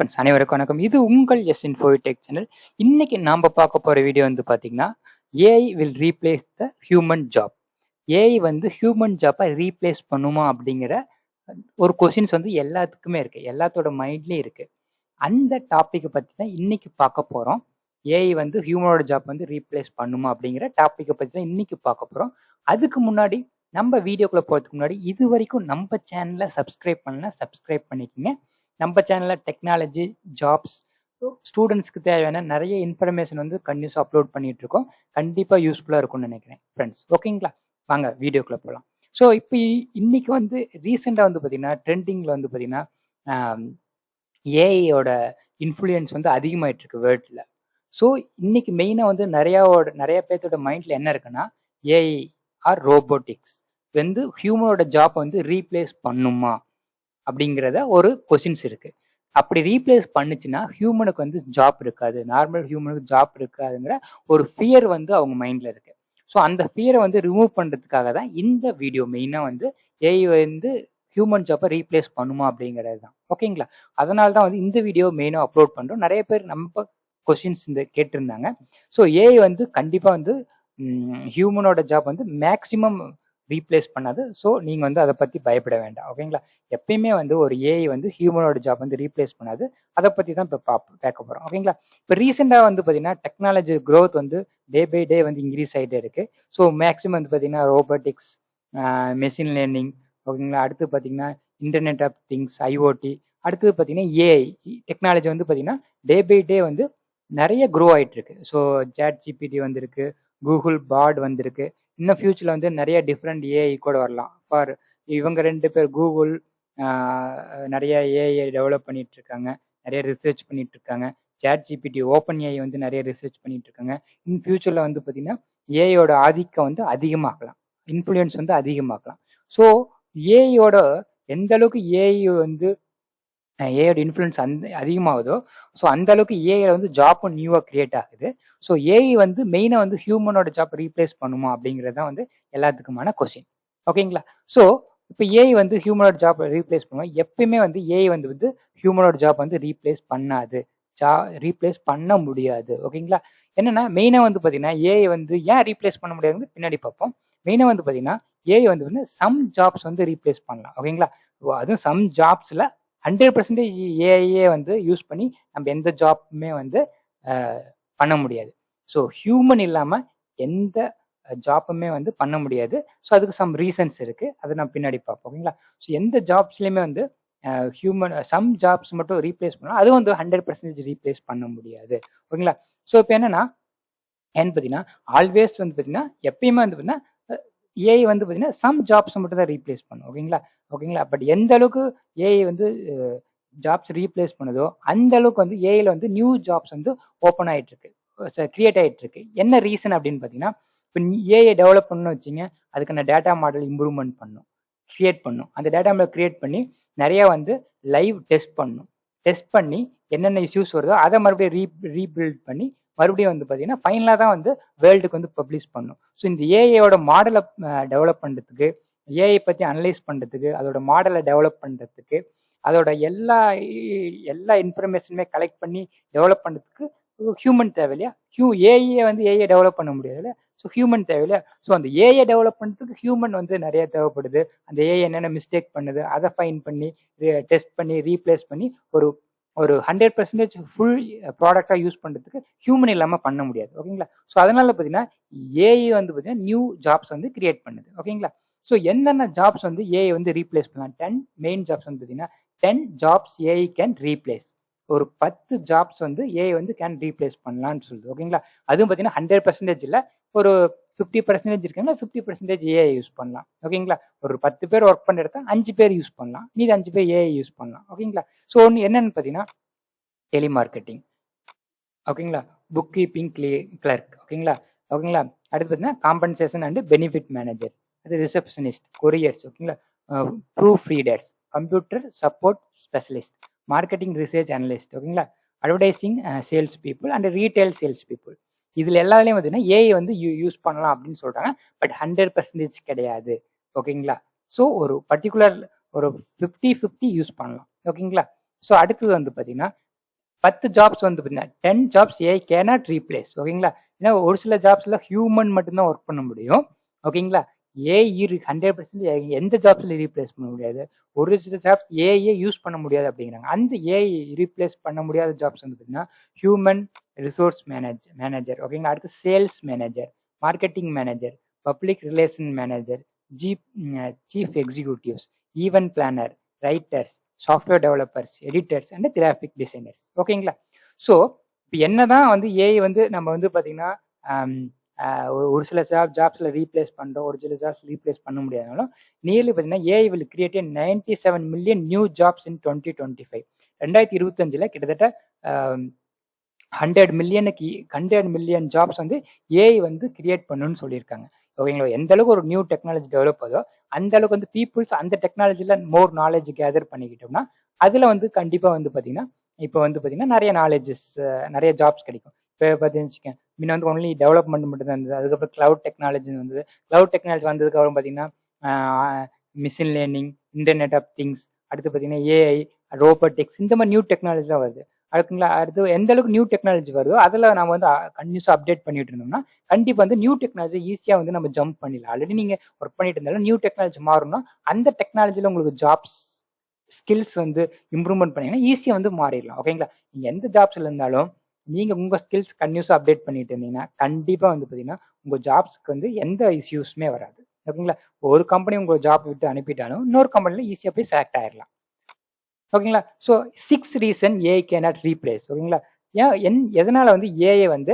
Friends அனைவருக்கும் வணக்கம். இது உங்கள் எஸ் இன்ஃபோ டெக் சேனல். இன்னைக்கு நாம பார்க்க போற வீடியோ வந்து பாத்தீங்கன்னா, AI will replace the human job. AI வந்து ஹியூமன் ஜாப்பை ரீப்ளேஸ் பண்ணுமா அப்படிங்கிற ஒரு கொஸ்டின்ஸ் வந்து எல்லாத்துக்குமே இருக்கு, எல்லாத்தோட மைண்ட்லயும் இருக்கு. அந்த டாப்பிக்கை பத்தி தான் இன்னைக்கு பார்க்க போறோம். ஏஐ வந்து ஹியூமனோட ஜாப் வந்து ரீப்ளேஸ் பண்ணுமா அப்படிங்கிற டாப்பிக்கை பத்தி தான் இன்னைக்கு பார்க்க போறோம். அதுக்கு முன்னாடி நம்ம வீடியோக்குள்ள போறதுக்கு முன்னாடி இது வரைக்கும் நம்ம சேனலை சப்ஸ்கிரைப் பண்ணிக்கோங்க. நம்ம சேனலில் டெக்னாலஜி, ஜாப்ஸ், ஸ்டூடெண்ட்ஸ்க்கு தேவையான நிறைய இன்ஃபர்மேஷன் வந்து கண்டினியூஸாக அப்லோட் பண்ணிட்டு இருக்கோம். கண்டிப்பாக யூஸ்ஃபுல்லாக இருக்கும்னு நினைக்கிறேன் ஃப்ரெண்ட்ஸ். ஓகேங்களா, வாங்க வீடியோக்குள்ளே போகலாம். ஸோ இப்போ இன்னைக்கு வந்து ரீசெண்டாக வந்து பார்த்தீங்கன்னா ட்ரெண்டிங்கில் வந்து பார்த்தீங்கன்னா ஏஐயோட இன்ஃப்ளூயன்ஸ் வந்து அதிகமாயிட்டு இருக்கு வேர்ல்டில். ஸோ இன்னைக்கு மெயினாக வந்து நிறைய பேர்த்தோட மைண்டில் என்ன இருக்குன்னா, ஏஐ ஆர் ரோபோட்டிக்ஸ் வந்து ஹியூமனோட ஜாப் வந்து ரீப்ளேஸ் பண்ணுமா அப்படிங்கிறத ஒரு கொஸ்டின்ஸ் இருக்கு. அப்படி ரீப்ளேஸ் பண்ணுச்சுன்னா ஹியூமனுக்கு வந்து ஜாப் இருக்காது, நார்மல் ஹியூமனுக்கு ஜாப் இருக்காதுங்கிற ஒரு ஃபியர் வந்து அவங்க மைண்ட்ல இருக்கு. ஸோ அந்த ஃபியரை வந்து ரிமூவ் பண்றதுக்காக தான் இந்த வீடியோ மெயினாக வந்து ஏஐ வந்து ஹியூமன் ஜாப்பை ரீப்ளேஸ் பண்ணுமா அப்படிங்கிறது தான். ஓகேங்களா, அதனால தான் வந்து இந்த வீடியோ மெயினாக அப்லோட் பண்றோம். நிறைய பேர் நம்ம கொஸ்டின்ஸ் இந்த கேட்டிருந்தாங்க. ஸோ ஏஐ வந்து கண்டிப்பாக வந்து ஹியூமனோட ஜாப் வந்து மேக்சிமம் ரீப்ளேஸ் பண்ணாது. ஸோ நீங்கள் வந்து அதை பற்றி பயப்பட வேண்டாம். ஓகேங்களா, எப்பயுமே வந்து ஒரு ஏஐ வந்து ஹியூமனோட ஜாப் வந்து ரீப்ளேஸ் பண்ணாது. அதை பற்றி தான் இப்போ பார்க்க போகிறோம். ஓகேங்களா, இப்போ ரீசெண்டாக வந்து பார்த்தீங்கன்னா டெக்னாலஜி க்ரோத் வந்து டே பை டே வந்து இன்க்ரீஸ் ஆகிட்டே இருக்கு. ஸோ மேக்ஸிமம் வந்து பார்த்தீங்கன்னா ரோபோட்டிக்ஸ், மெஷின் லேர்னிங், ஓகேங்களா, அடுத்து பார்த்தீங்கன்னா இன்டர்நெட் ஆஃப் திங்ஸ், ஐஓடி, அடுத்தது பார்த்தீங்கன்னா ஏஐ டெக்னாலஜி வந்து பார்த்தீங்கன்னா டே பை டே வந்து நிறைய க்ரோ ஆகிட்டு இருக்கு. ஸோ ChatGPT வந்திருக்கு, கூகுள் பாட் வந்திருக்கு. இன்னும் ஃபியூச்சரில் வந்து நிறைய டிஃப்ரெண்ட் ஏஐ கூட வரலாம். ஃபார் இவங்க ரெண்டு பேர் கூகுள் நிறைய ஏஐ டெவலப் பண்ணிட்டு இருக்காங்க, நிறைய ரிசர்ச் பண்ணிட்டு இருக்காங்க. ChatGPT, ஓப்பன் ஏஐ வந்து நிறைய ரிசர்ச் பண்ணிட்டு இருக்காங்க. இன் ஃபியூச்சரில் வந்து பார்த்தீங்கன்னா ஏஐயோட ஆதிக்கம் வந்து அதிகமாகலாம், இன்ஃப்ளூயன்ஸ் வந்து அதிகமாகலாம். ஸோ ஏஐயோட எந்த அளவுக்கு ஏஐ வந்து ஏஐயோட இன்ஃப்ளூயன்ஸ் அதிகமாகுதோ, ஸோ அந்த அளவுக்கு ஏஐ வந்து ஜாப்பும் நியூவாக கிரியேட் ஆகுது. ஸோ ஏஐ வந்து மெயினாக வந்து ஹியூமனோட ஜாப் ரீப்ளேஸ் பண்ணுமா அப்படிங்கிறது தான் வந்து எல்லாத்துக்குமான கொஸ்டின். ஓகேங்களா, ஸோ இப்போ ஏஐ வந்து ஹியூமனோட ஜாப் ரீப்ளேஸ் பண்ணுவோம். எப்பயுமே வந்து ஏஐ வந்து ஹியூமனோட ஜாப் வந்து ரீப்ளேஸ் பண்ணாது, ரீப்ளேஸ் பண்ண முடியாது. ஓகேங்களா, என்னன்னா மெயினாக வந்து பார்த்தீங்கன்னா ஏஐ வந்து ஏன் ரீப்ளேஸ் பண்ண முடியாதுன்னு பின்னாடி பார்ப்போம். மெயினாக வந்து பார்த்தீங்கன்னா ஏஐ வந்து சம் ஜாப்ஸ் வந்து ரீப்ளேஸ் பண்ணலாம். ஓகேங்களா, அதுவும் சம் ஜாப்ஸில் 100% ஏஐயே வந்து யூஸ் பண்ணி நம்ம எந்த ஜாப்புமே வந்து பண்ண முடியாது. ஸோ ஹியூமன் இல்லாமல் எந்த ஜாப்புமே வந்து பண்ண முடியாது. ஸோ அதுக்கு சம் ரீசன்ஸ் இருக்கு, அதை நம்ம பின்னாடி பார்ப்போம். ஓகேங்களா, ஸோ எந்த ஜாப்ஸ்லையுமே வந்து ஹியூமன் சம் ஜாப்ஸ் மட்டும் ரீப்ளேஸ் பண்ணலாம், அதுவும் வந்து 100% ரீப்ளேஸ் பண்ண முடியாது. ஓகேங்களா, ஸோ இப்போ என்னன்னு பார்த்தீங்கன்னா ஆல்வேஸ் வந்து பார்த்தீங்கன்னா எப்பயுமே வந்து பார்த்தீங்கன்னா ஏஐ வந்து பார்த்தீங்கன்னா சம் ஜாப்ஸ் மட்டும் தான் ரீப்ளேஸ் பண்ணும். ஓகேங்களா, பட் எந்த அளவுக்கு ஏஐ வந்து ஜாப்ஸ் ரீப்ளேஸ் பண்ணுதோ அந்த அளவுக்கு வந்து ஏஐல வந்து நியூ ஜாப்ஸ் வந்து ஓப்பன் ஆகிட்டு இருக்கு, கிரியேட் ஆகிட்டு இருக்கு. என்ன ரீசன் அப்படின்னு பார்த்தீங்கன்னா, இப்போ ஏஐ டெவலப் பண்ணணும்னு வச்சுங்க, அதுக்கான டேட்டா மாடல் இம்ப்ரூவ்மெண்ட் கிரியேட் பண்ணும். அந்த டேட்டா மாடல் கிரியேட் பண்ணி நிறைய வந்து லைவ் டெஸ்ட் பண்ணி என்னென்ன இஷ்யூஸ் வருதோ அதை மறுபடியும் ரீபில்ட் பண்ணி மறுபடியும் வந்து பார்த்தீங்கன்னா ஃபைனலாக தான் வந்து வேர்ல்டுக்கு வந்து பப்ளிஷ் பண்ணும். ஸோ இந்த ஏஐயோட மாடலை டெவலப் பண்ணுறதுக்கு, ஏஐ பற்றி அனலைஸ் பண்ணுறதுக்கு, அதோட மாடலை டெவலப் பண்ணுறதுக்கு, அதோட எல்லா இன்ஃபர்மேஷனுமே கலெக்ட் பண்ணி டெவலப் பண்ணுறதுக்கு ஹியூமன் தேவை இல்லையா? ஏஐயை வந்து ஏஐ டெவலப் பண்ண முடியாது இல்லையா? ஸோ ஹியூமன் தேவை இல்லையா? ஸோ அந்த ஏஐ டெவலப் பண்ணுறதுக்கு ஹியூமன் வந்து நிறைய தேவைப்படுது. அந்த ஏஐ என்னென்ன மிஸ்டேக் பண்ணுது அதை ஃபைன் பண்ணி டெஸ்ட் பண்ணி ரீப்ளேஸ் பண்ணி ஒரு 100% ஃபுல் ப்ராடக்டாக யூஸ் பண்ணுறதுக்கு ஹியூமன் இல்லாமல் பண்ண முடியாது. ஓகேங்களா, ஸோ அதனால பார்த்தீங்கன்னா ஏஐ வந்து பார்த்தீங்கன்னா நியூ ஜாப்ஸ் வந்து கிரியேட் பண்ணுது. ஓகேங்களா, ஸோ என்னென்ன ஜாப்ஸ் வந்து ஏஐ வந்து ரீப்ளேஸ் பண்ணலாம்? 10 மெயின் ஜாப்ஸ் வந்து பார்த்தீங்கன்னா 10 ஜாப்ஸ் ஏஐ கேன் ரீப்ளேஸ். ஒரு 10 ஜாப்ஸ் வந்து ஏஐ வந்து கேன் ரீப்ளேஸ் பண்ணலான்னு சொல்லுது. ஓகேங்களா, அதுவும் பார்த்தீங்கன்னா 100% இல்லை, ஒரு 50% இருக்காங்க, 50% ஏஐ யூஸ் பண்ணலாம். ஓகேங்களா, ஒரு 10 பேர் ஒர்க் பண்ணுற இடத்த 5 பேர் யூஸ் பண்ணலாம், மீது 5 பேர் ஏஐ யூஸ் பண்ணலாம். ஓகேங்களா, ஸோ ஒன்று என்னன்னு பார்த்தீங்கன்னா டெலிமார்க்கெட்டிங், ஓகேங்களா, புக் கீப்பிங் கிளர்க், ஓகேங்களா, அடுத்து பார்த்தீங்கன்னா காம்பன்சேஷன் அண்ட் பெனிஃபிட் மேனேஜர், அது ரிசப்ஷனிஸ்ட், கொரியர்ஸ், ஓகேங்களா, proof readers, computer support specialist, marketing research analyst, ஓகேங்களா, advertising sales people and retail sales people. இதில் எல்லாத்துலேயும் பார்த்தீங்கன்னா ஏஐ வந்து யூஸ் பண்ணலாம் அப்படின்னு சொல்கிறாங்க, பட் 100% கிடையாது. ஓகேங்களா, ஸோ ஒரு பர்டிகுலர் ஒரு 50-50 யூஸ் பண்ணலாம். ஓகேங்களா, ஸோ அடுத்தது வந்து பார்த்தீங்கன்னா 10 ஜாப்ஸ் வந்து பார்த்தீங்கன்னா 10 ஜாப்ஸ் ஏஐ கேனாட் ரீப்ளேஸ். ஓகேங்களா? ஏன்னா ஒரு சில ஜாப்ஸ்ல ஹியூமன் மட்டும்தான் ஒர்க் பண்ண முடியும். ஓகேங்களா? ஏஐ 100% எந்த ஜாப்ஸ்ல ரீப்ளேஸ் பண்ண முடியாது. ஒரு சில ஜாப்ஸ் ஏஐயே யூஸ் பண்ண முடியாது அப்படிங்கிறாங்க. அந்த ஏஐ ரீப்ளேஸ் பண்ண முடியாத ஜாப்ஸ் வந்து பார்த்தீங்கன்னா ஹியூமன் ரிசோர்ஸ் மேனேஜர். ஓகேங்களா? அடுத்து sales manager, marketing manager, public relation manager, chief executives, event planner, writers, software developers, editors and graphic designers. ஓகேங்களா? ஸோ இப்போ என்னதான் வந்து ஏஐ வந்து நம்ம வந்து பார்த்தீங்கன்னா ஒரு சில ஜாப்ஸில் ரீப்ளேஸ் பண்ணுறோம், ஒரு சில ஜாப்ஸ் ரீப்ளேஸ் பண்ண முடியாதுனாலும் நியர்லி பார்த்தீங்கன்னா AI will create 97 million new jobs in 2025. 2025 கிட்டத்தட்ட 100 மில்லியன் ஜாப்ஸ் வந்து ஏஐ வந்து கிரியேட் பண்ணுன்னு சொல்லியிருக்காங்க. ஓகேங்களா? எந்த அளவுக்கு ஒரு நியூ டெக்னாலஜி டெவலப் ஆகுதோ அந்த அளவுக்கு வந்து பீப்புள்ஸ் அந்த டெக்னாலஜியில் மோர் நாலேஜ் கேதர் பண்ணிக்கிட்டோம்னா அதில் வந்து கண்டிப்பாக வந்து பார்த்தீங்கன்னா இப்போ வந்து பார்த்தீங்கன்னா நிறைய நாலேஜஸ் நிறைய ஜாப்ஸ் கிடைக்கும். இப்போ பார்த்தீங்கன்னு வச்சுக்கேன், முன்ன வந்து ஒன்லி டெவலப்மெண்ட் மட்டும் தான் இருந்தது. அதுக்கப்புறம் கிளவுட் டெக்னாலஜி வந்தது. கிளவுட் டெக்னாலஜி வந்ததுக்கப்புறம் பார்த்தீங்கன்னா machine learning, internet of things, அடுத்து பார்த்தீங்கன்னா ஏஐ, ரோபோட்டிக்ஸ், இந்த மாதிரி நியூ டெக்னாலஜி தான் வருது. அதுக்குங்களா? அடுத்து எந்த அளவுக்கு நியூ டெக்னாலஜி வருதோ அதில் நம்ம வந்து கன்யூஸாக அப்டேட் பண்ணிட்டு இருந்தோம்னா கண்டிப்பாக வந்து நியூ டெக்னாலஜி ஈஸியாக வந்து நம்ம ஜம்ப் பண்ணிடலாம். ஆல்ரெடி நீங்கள் ஒர்க் பண்ணிட்டு இருந்தாலும் நியூ டெக்னாலஜி மாறணும்னா அந்த டெக்னாலஜியில் உங்களுக்கு ஜாப்ஸ் ஸ்கில்ஸ் வந்து இம்ப்ரூவ்மெண்ட் பண்ணிங்கன்னா ஈஸியாக வந்து மாறிடலாம். ஓகேங்களா? நீங்கள் எந்த ஜாப்ஸில் இருந்தாலும் நீங்கள் உங்கள் ஸ்கில்ஸ் கன்யூஸாக அப்டேட் பண்ணிட்டு இருந்தீங்கன்னா கண்டிப்பாக வந்து பார்த்தீங்கன்னா உங்கள் ஜாப்ஸ்க்கு வந்து எந்த இஷ்யூஸுமே வராது. ஓகேங்களா? ஒரு கம்பெனி உங்கள் ஜாப் விட்டு அனுப்பிட்டாலும் இன்னொரு கம்பெனியில் ஈஸியாக போய் செலக்ட் ஆயிடலாம். ஓகேங்களா? So 6 reason AI cannot replace. ஓகேங்களா? எதனால வந்து ஏஐ வந்து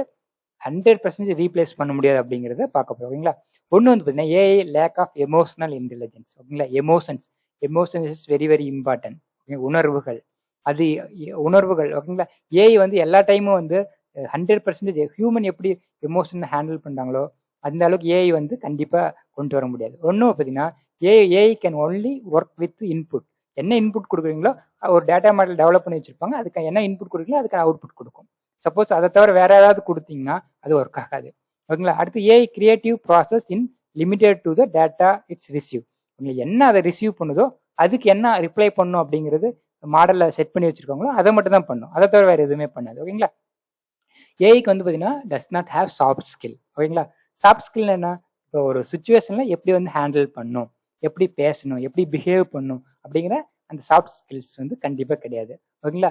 100% ரீப்ளேஸ் பண்ண முடியாது அப்படிங்கிறத பார்க்க போகிறோம். ஓகேங்களா? ஒன்று வந்து பார்த்தீங்கன்னா AI lack of emotional intelligence. ஓகேங்களா? Emotions is very very important. உணர்வுகள், அது உணர்வுகள். ஓகேங்களா? ஏஐ வந்து எல்லா டைமும் வந்து 100% ஹியூமன் எப்படி எமோஷன் ஹேண்டில் பண்ணுறாங்களோ அந்த அளவுக்கு ஏஐ வந்து கண்டிப்பாக கொண்டு வர முடியாது. ஒன்றும் பார்த்தீங்கன்னா AI can only work with input. என்ன இன்புட் கொடுக்குறீங்களோ ஒரு டேட்டா மாடல் டெவலப் பண்ணி வச்சிருப்பாங்க, அதுக்கு என்ன இன்புட் கொடுக்குறீங்களோ அதுக்கான அவுட்புட் கொடுக்கும். சப்போஸ் அதை தவிர வேற ஏதாவது கொடுத்தீங்கன்னா அது ஒர்க் ஆகாது. ஓகேங்களா? அடுத்து AI creative process in limited to the data it's receive. உங்களுக்கு என்ன அதை ரிசீவ் பண்ணுதோ அதுக்கு என்ன ரிப்ளை பண்ணும் அப்படிங்கிறது மாடலில் செட் பண்ணி வச்சிருக்காங்களோ அதை மட்டும் தான் பண்ணும், அதை தவிர வேறு எதுவுமே பண்ணாது. ஓகேங்களா? ஏஐக்கு வந்து பார்த்தீங்கன்னா does not have soft skill. ஓகேங்களா? சாஃப்ட் ஸ்கில் என்ன? இப்போ ஒரு சுச்சுவேஷனில் எப்படி வந்து ஹேண்டில் பண்ணும், எப்படி பேசணும், எப்படி பிஹேவ் பண்ணும் அப்படிங்கிற அந்த சாஃப்ட் ஸ்கில்ஸ் வந்து கண்டிப்பாக கிடையாது. ஓகேங்களா?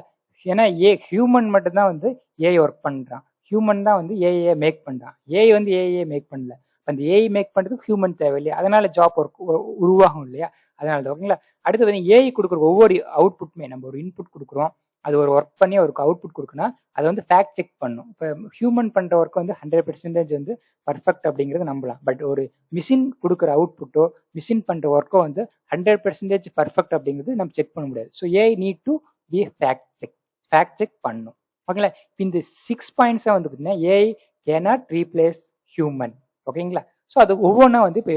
ஏன்னா ஹியூமன் மட்டும்தான் வந்து ஏஐ ஒர்க் பண்ணுறான். ஹியூமன் தான் வந்து ஏஐ மேக் பண்ணுறான். ஏஐ வந்து ஏஐ மேக் பண்ணல. அந்த ஏஐ மேக் பண்ணுறதுக்கு ஹியூமன் தேவை இல்லையா? அதனால ஜாப் ஒர்க் உருவாகும் இல்லையா? அதனால தான். ஓகேங்களா? அடுத்து வந்து ஏஐ கொடுக்குற ஒவ்வொரு அவுட்புட்டுமே நம்ம ஒரு இன்புட் கொடுக்குறோம், அது ஒரு ஒர்க் பண்ணி அவருக்கு அவுட்புட் கொடுக்குன்னா அதை வந்து ஃபேக்ட் செக் பண்ணும். இப்போ ஹியூமன் பண்ணுற ஒர்க் வந்து 100% வந்து பர்ஃபெக்ட் அப்படிங்கிறது நம்பலாம். பட் ஒரு மிஷின் கொடுக்குற அவுட்புட்டோ மிஷின் பண்ணுற ஒர்க்கோ வந்து 100% பர்ஃபெக்ட் அப்படிங்கிறது நம்ம செக் பண்ண முடியாது. So AI need to be fact check பண்ணும். ஓகேங்களா? இந்த 6 பாயிண்ட்ஸை வந்து பார்த்தீங்கன்னா ஏஐ கேனாட் ரீப்ளேஸ் ஹியூமன். ஓகேங்களா? ஸோ அது ஒவ்வொன்றா வந்து இப்போ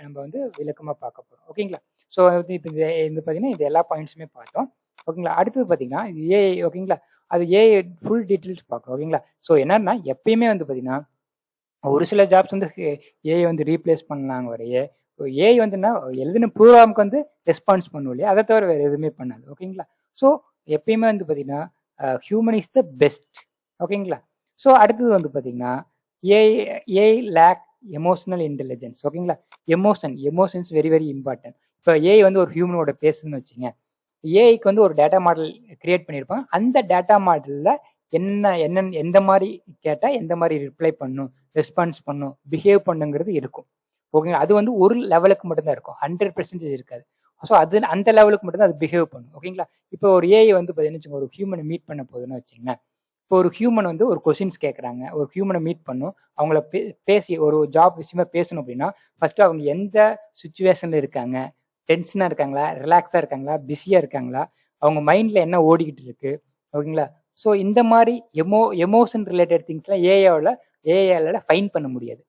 நம்ம வந்து விளக்கமாக பார்க்க போகிறோம். ஓகேங்களா? ஸோ வந்து இப்போ இந்த பார்த்தீங்கன்னா இது எல்லா பாயிண்ட்ஸுமே பார்த்தோம். ஓகேங்களா? அடுத்தது பார்த்தீங்கன்னா ஏஐ. ஓகேங்களா? அது ஏஐ ஃபுல் டீட்டெயில்ஸ் பார்க்குறோம். ஓகேங்களா? ஸோ என்னன்னா எப்பயுமே வந்து பார்த்தீங்கன்னா ஒரு சில ஜாப்ஸ் வந்து ஏஐ வந்து ரீப்ளேஸ் பண்ணலாங்க வரையே ஏஐ வந்துன்னா எழுதின ப்ரோக்ராமுக்கு வந்து ரெஸ்பான்ஸ் பண்ணும் இல்லையா? அதை தவிர வேறு எதுவுமே பண்ணாது. ஓகேங்களா? ஸோ எப்பயுமே வந்து பார்த்தீங்கன்னா ஹியூமன் இஸ் த பெஸ்ட். ஓகேங்களா? ஸோ அடுத்தது வந்து பார்த்தீங்கன்னா ஏஐ லேக் எமோஷனல் இன்டெலிஜென்ஸ். ஓகேங்களா? Emotions very very important. இப்போ ஏஐ வந்து ஒரு ஹியூமனோட பேசுன்னு வச்சுங்க, ஏஐக்கு வந்து ஒரு டேட்டா மாடல் கிரியேட் பண்ணியிருப்பாங்க. அந்த டேட்டா மாடலில் எந்த மாதிரி கேட்டால் எந்த மாதிரி ரிப்ளை பண்ணும், ரெஸ்பான்ஸ் பண்ணும், பிஹேவ் பண்ணுங்கிறது இருக்கும். ஓகேங்களா? அது வந்து ஒரு லெவலுக்கு மட்டும்தான் இருக்கும், 100% இருக்காது. ஸோ அது அந்த லெவலுக்கு மட்டும்தான் அது பிஹேவ் பண்ணும். ஓகேங்களா? இப்போ ஒரு ஏஐ வந்து பார்த்தீங்கன்னா ஒரு ஹியூமனை மீட் பண்ண போகுதுன்னு வச்சுங்க, இப்போ ஒரு ஹியூமன் வந்து ஒரு கொஸ்டின்ஸ் கேட்குறாங்க, ஒரு ஹியூமனை மீட் பண்ணும், அவங்கள பேசி ஒரு ஜாப் விஷயமா பேசணும் அப்படின்னா ஃபர்ஸ்ட் அவங்க எந்த சுச்சுவேஷனில் இருக்காங்க, டென்ஷனாக இருக்காங்களா, ரிலாக்ஸாக இருக்காங்களா, பிஸியாக இருக்காங்களா, அவங்க மைண்டில் என்ன ஓடிக்கிட்டு இருக்கு. ஓகேங்களா? ஸோ இந்த மாதிரி எமோஷன் ரிலேட்டட் திங்ஸ்லாம் ஏஐயால் ஃபைன் பண்ண முடியாது.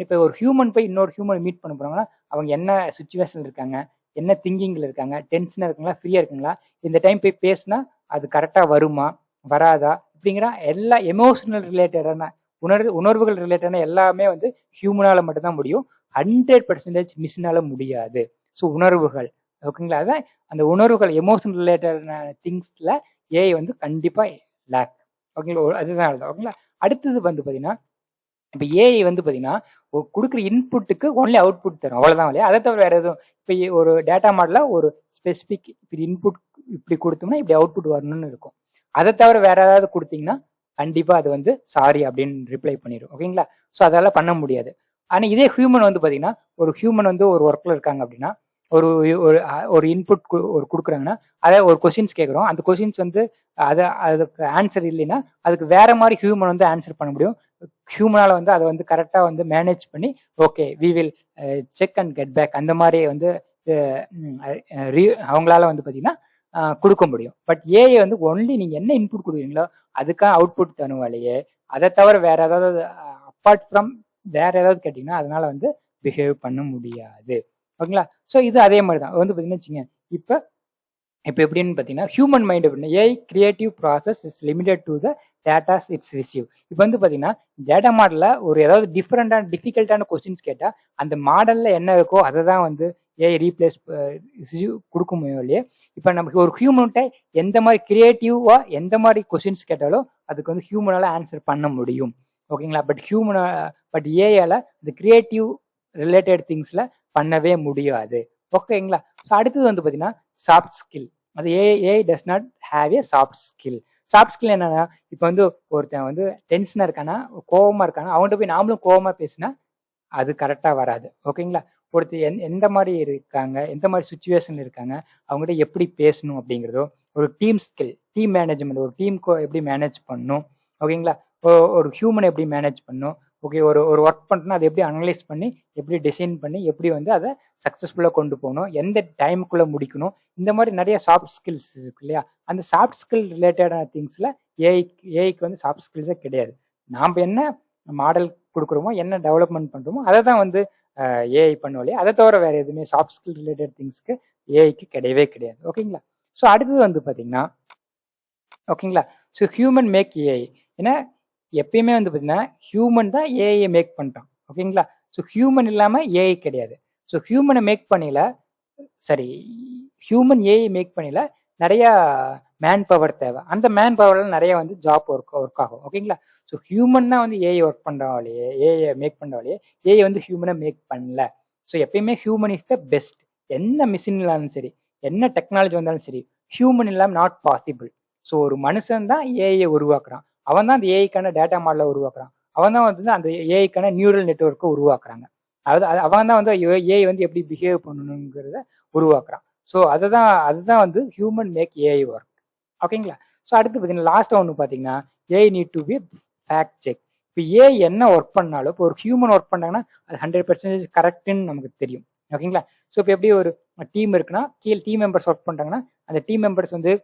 இப்போ ஒரு ஹியூமன் போய் இன்னொரு ஹியூமனை மீட் பண்ண போகிறாங்கன்னா அவங்க என்ன சுச்சுவேஷனில் இருக்காங்க, என்ன திங்கிங்கில் இருக்காங்க, டென்ஷனாக இருக்காங்களா, ஃப்ரீயாக இருக்குங்களா, இந்த டைம் போய் பேசினா அது கரெக்டாக வருமா வராதா இப்படிங்கிற எல்லா எமோஷனல் ரிலேட்டடான உணர்வுகள் ரிலேட்டடான எல்லாமே வந்து ஹியூமனால் மட்டும்தான் முடியும். 100% மிஷினால் முடியாது. ஸோ உணர்வுகள். ஓகேங்களா? அதான் அந்த உணர்வுகள் எமோஷனல் ரிலேட்டடான திங்ஸில் ஏஐ வந்து கண்டிப்பாக லேக். ஓகேங்களா, அதுதான் எழுதும். ஓகேங்களா. அடுத்தது வந்து பார்த்தீங்கன்னா இப்போ ஏஐ வந்து பார்த்தீங்கன்னா கொடுக்குற இன்புட்டுக்கு ஒன்லி அவுட்புட் தரும், அவ்வளோதான் இல்லையா. அதை தவிர வேற எதுவும் இப்போ ஒரு டேட்டா மாடலில் ஒரு ஸ்பெசிஃபிக் இப்படி இன்புட் இப்படி கொடுத்தோம்னா இப்படி அவுட்புட் வரணும்னு இருக்கும். அதை தவிர வேற ஏதாவது கொடுத்தீங்கன்னா கண்டிப்பாக அது வந்து சாரி அப்படின்னு ரிப்ளை பண்ணிடும். ஓகேங்களா. ஸோ அதெல்லாம் பண்ண முடியாது. ஆனால் இதே ஹியூமன் வந்து பார்த்தீங்கன்னா ஒரு ஹியூமன் வந்து ஒரு ஒர்க்கில் இருக்காங்க அப்படின்னா ஒரு ஒரு இன்புட் ஒரு கொடுக்குறாங்கன்னா அதை ஒரு கொஸ்டின்ஸ் கேட்குறோம். அந்த கொஸ்டின்ஸ் வந்து அதுக்கு ஆன்சர் இல்லைன்னா அதுக்கு வேற மாதிரி ஹியூமன் வந்து ஆன்சர் பண்ண முடியும். ஹியூமனால வந்து அதை வந்து கரெக்டாக வந்து மேனேஜ் பண்ணி okay we will check and get back அந்த மாதிரி வந்து அவங்களால வந்து பார்த்தீங்கன்னா கொடுக்க முடியும். பட் ஏஐ வந்து ஒன்லி நீங்கள் என்ன இன்புட் கொடுக்குறீங்களோ அதுக்காக அவுட்புட் தருவாலேயே அதை தவிர வேற ஏதாவது அப்பார்ட் ஃப்ரம் வேற ஏதாவது கேட்டிங்கன்னா அதனால வந்து பிஹேவ் பண்ண முடியாது. ஓகேங்களா. ஸோ இது அதே மாதிரி தான் வந்து பார்த்தீங்கன்னா வச்சுங்க. இப்போ எப்படின்னு பார்த்தீங்கன்னா ஹியூமன் மைண்ட் அப்படின்னா AI creative process is limited to the datas it's receive. இப்போ வந்து பார்த்தீங்கன்னா டேட்டா மாடலில் ஒரு ஏதாவது டிஃபிகல்ட்டான கொஸ்டின்ஸ் கேட்டால் அந்த மாடலில் என்ன இருக்கோ அதை தான் வந்து ஏஐ ரீப்ளேஸ் கொடுக்க முடியும் இல்லையே. இப்போ நமக்கு ஒரு ஹியூமன்கிட்ட எந்த மாதிரி கிரியேட்டிவாக எந்த மாதிரி கொஸ்டின்ஸ் கேட்டாலும் அதுக்கு வந்து ஹியூமனால் ஆன்சர் பண்ண முடியும். ஓகேங்களா. பட் ஏஐயால் இந்த கிரியேட்டிவ் ரிலேட்டட் திங்ஸில் பண்ணவே முடியாது. ஓகேங்களா. ஸோ அடுத்தது வந்து பார்த்தீங்கன்னா சாஃப்ட் ஸ்கில். அது AI does not have A soft skill. Soft skill என்னன்னா இப்போ வந்து ஒருத்தன் வந்து டென்ஷனாக இருக்கானா கோவமாக இருக்கானா அவன்கிட்ட போய் நாமளும் கோவமாக பேசினா அது கரெக்டாக வராது. ஓகேங்களா. ஒருத்தர் எந்த மாதிரி இருக்காங்க எந்த மாதிரி சுச்சுவேஷன் இருக்காங்க அவங்ககிட்ட எப்படி பேசணும் அப்படிங்கிறதோ ஒரு டீம் ஸ்கில், டீம் மேனேஜ்மெண்ட், ஒரு டீமுக்கு எப்படி மேனேஜ் பண்ணணும். ஓகேங்களா. ஒரு ஹியூமனை எப்படி மேனேஜ் பண்ணணும். ஓகே ஒரு ஒர்க் பண்ணுறோன்னா அதை எப்படி அனலைஸ் பண்ணி எப்படி டிசைன் பண்ணி எப்படி வந்து அதை சக்ஸஸ்ஃபுல்லாக கொண்டு போகணும், எந்த டைமுக்குள்ளே முடிக்கணும். இந்த மாதிரி நிறைய சாஃப்ட் ஸ்கில்ஸ் இருக்கு இல்லையா. அந்த சாஃப்ட் ஸ்கில் ரிலேட்டடான திங்ஸில் ஏஐக்கு வந்து சாஃப்ட் ஸ்கில்ஸே கிடையாது. நாம் என்ன மாடல் கொடுக்குறோமோ என்ன டெவலப்மெண்ட் பண்ணுறோமோ அதை தான் வந்து ஏஐ பண்ணுவோம் இல்லையா. அதை தவிர வேறு எதுவுமே சாஃப்ட் ஸ்கில் ரிலேட்டட் திங்ஸ்க்கு ஏஐக்கு கிடையவே கிடையாது. ஓகேங்களா. ஸோ அடுத்தது வந்து பார்த்தீங்கன்னா ஓகேங்களா. So human make AI. ஏன்னா எப்பயுமே வந்து பார்த்தீங்கன்னா ஹியூமன் தான் ஏஐயை மேக் பண்ணிட்டான். ஓகேங்களா. ஸோ ஹியூமன் இல்லாமல் ஏஐ கிடையாது. ஸோ ஹியூமனை மேக் பண்ணல ஹியூமன் ஏஐ மேக் பண்ணல நிறையா மேன் பவர் தேவை. அந்த மேன் பவரில் நிறைய வந்து ஜாப் ஒர்க் ஆகும். ஓகேங்களா. ஸோ ஹியூமன் தான் வந்து ஏஐ ஒர்க் பண்ணுறவாலேயே ஏஐ மேக் பண்ணுறவாலேயே ஏஐ வந்து ஹியூமனை மேக் பண்ணல. ஸோ எப்பயுமே ஹியூமன் இஸ் த பெஸ்ட். என்ன மிஷின் இல்லாலும் சரி என்ன டெக்னாலஜி வந்தாலும் சரி ஹியூமன் இல்லாமல் நாட் பாசிபிள். ஸோ ஒரு மனுஷன் தான் ஏஐயை உருவாக்குறான். அவன் தான் அந்த ஏஐக்கான டேட்டா மாடலை உருவாக்குறான். அவன் தான் வந்து அந்த ஏஐக்கான நியூரல் நெட்வொர்க்கை உருவாக்குறாங்க. அதாவது அவன் தான் வந்து ஏஐ வந்து எப்படி பிஹேவ் பண்ணணுங்கிறத உருவாக்குறான். ஸோ அதுதான் வந்து ஹியூமன் மேக் ஏஐ ஒர்க். ஓகேங்களா. ஸோ அடுத்து பார்த்தீங்கன்னா லாஸ்ட்டாக ஒன்று பார்த்தீங்கன்னா AI need to be fact check. இப்போ ஏஐ என்ன ஒர்க் பண்ணாலும் இப்போ ஒரு ஹியூமன் ஒர்க் பண்ணாங்கன்னா அது 100% கரெக்டுன்னு நமக்கு தெரியும். ஓகேங்களா. ஸோ இப்போ எப்படி ஒரு டீம் இருக்குன்னா டீம் மெம்பர்ஸ் ஒர்க் பண்ணுறாங்கன்னா அந்த டீம் மெம்பர்ஸ் வந்து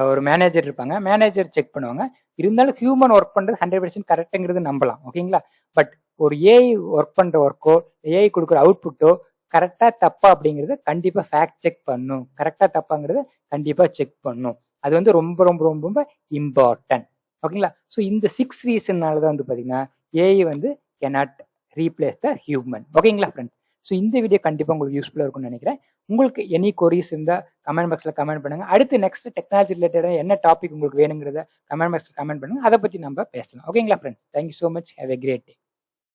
ஒரு மேனேஜர் இருப்பாங்க, மேனேஜர் செக் பண்ணுவாங்க. இருந்தாலும் ஹியூமன் ஒர்க் பண்ணுறது 100% கரெக்டுங்கிறது நம்பலாம். ஓகேங்களா. பட் ஒரு ஏஐ ஒர்க் பண்ணுற ஒர்க்கோ ஏஐ கொடுக்குற அவுட்புட்டோ கரெக்டாக தப்பா அப்படிங்கிறத கண்டிப்பாக ஃபேக்ட் செக் பண்ணும். கரெக்டாக தப்பாங்கிறத கண்டிப்பாக செக் பண்ணும். அது வந்து ரொம்ப ரொம்ப ரொம்ப ரொம்ப இம்பார்ட்டன்ட். ஓகேங்களா. ஸோ இந்த 6 ரீசன்னால தான் வந்து பார்த்தீங்கன்னா ஏஐ வந்து cannot replace the human. ஓகேங்களா ஃப்ரெண்ட்ஸ். ஸோ இந்த வீடியோ கண்டிப்பாக உங்களுக்கு யூஸ்ஃபுல்லாக இருக்கும்னு நினைக்கிறேன். உங்களுக்கு எனி கொரிஸ் இருந்தால் கமெண்ட் பாக்ஸில் கமெண்ட் பண்ணுங்க. அடுத்து நெக்ஸ்ட் டெக்னாலஜி ரிலேட்டடாக என்ன டாபிக் உங்களுக்கு வேணுங்கிறத கமெண்ட் பாக்ஸில் கமெண்ட் பண்ணுங்க. அதை பற்றி நம்ம பேசலாம். ஓகேங்களா friends. Thank you so much. Have a great day.